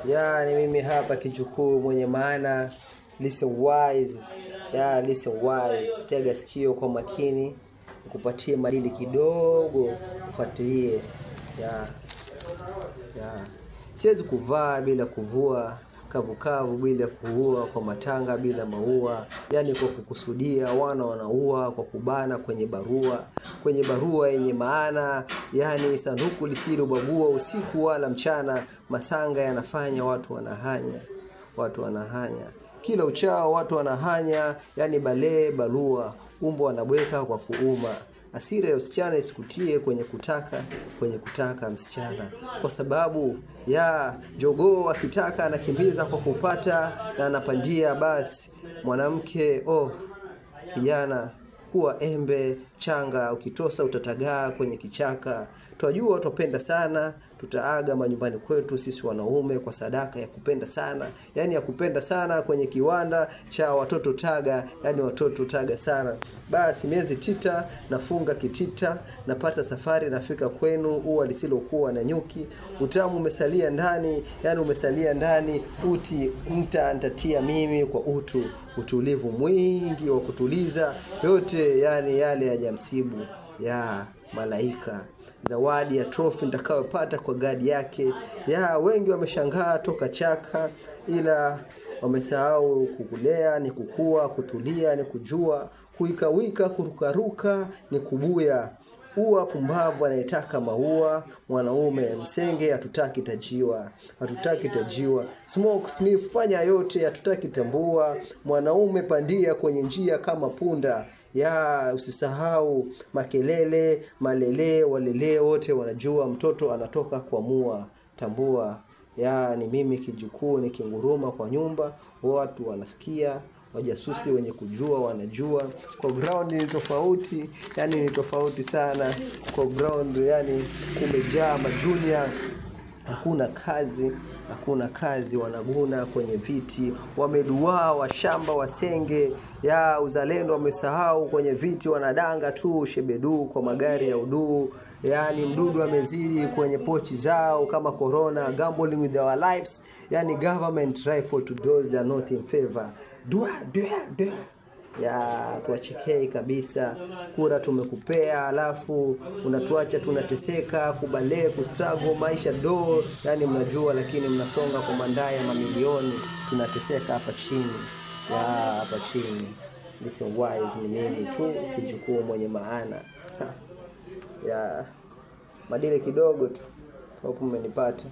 Ni mimi hapa kijukuu mwenye maana. Listen wise. Listen wise. Tega sikio kwa makini, nikupatie madili kidogo, ufuatilie. Siwezi kuvaa bila kuvua, kavukavu bila kuua, kwa matanga bila maua. Kwa kukusudia, wanaua kwa kubana kwenye barua yenye maana. Sanduku lisilobagua usiku wala mchana. Masanga yanafanya watu wanahanya. Kila uchao watu wanahanya. Barua umbo wanabweka kwa kuuma. Asira ya usichana isikutie kwenye kutaka msichana. Kwa sababu jogoo akitaka anakimbiza kwa kupata, na anapandia basi. Mwanamke kijana, kuwa embe changa, ukitosa utatagaa kwenye kichaka. Twajua utapenda sana, tutaaga manyumbani kwetu sisi wanaume kwa sadaka ya kupenda sana. Ya kupenda sana kwenye kiwanda cha watoto taga, watoto taga sana. Basi miezi tita nafunga kitita, napata safari nafika kwenu, ua lisilokuwa na nyuki. Utamu umesalia ndani, umesalia ndani, uti nitatia mimi kwa utulivu mwingi wa kutuliza yote, yale hajamsibu malaika. Zawadi ya trophy nitakayopata kwa gadi yake. Wengi wameshangaa toka chaka, ila wamesahau kukulea ni kukua, kutulia ni kujua, kuikawika, kurukaruka ni kubuya. Ua pumbavu anayetaka maua, mwanaume msenge hatutaki tajiwa. Smoke sniff fanya yote hatutaki tambua. Mwanaume pandia kwenye njia kama punda. Usisahau makelele, malele, walele wote wanajua mtoto anatoka kwa mua. Tambua, ni mimi kijukuu nikinguruma kwa nyumba, watu wanasikia, wajasusi wenye kujua wanajua. Kwa ground ni tofauti, ni tofauti sana. Kwa ground kumejaa majunior. Hakuna kazi, wanaguna kwenye viti, wameduaa washamba wasenge. Uzalendo wamesahau kwenye viti, wanadanga tu shebedu kwa magari ya uduu. Mdudu amezidi kwenye pochi zao kama corona, gambling with our lives. Government rifle to those that are not in favor. Dua. Tuachekei kabisa. Kura tumekupea, alafu unatuacha tunateseka, kubale, kustruggle maisha do. Mnajua lakini mnasonga kwa mandaya mamilioni. Tunateseka hapa chini. Listen wise ni mimi tu kijukuu mwenye maana. Madile kidogo tu. Hope mmenipata.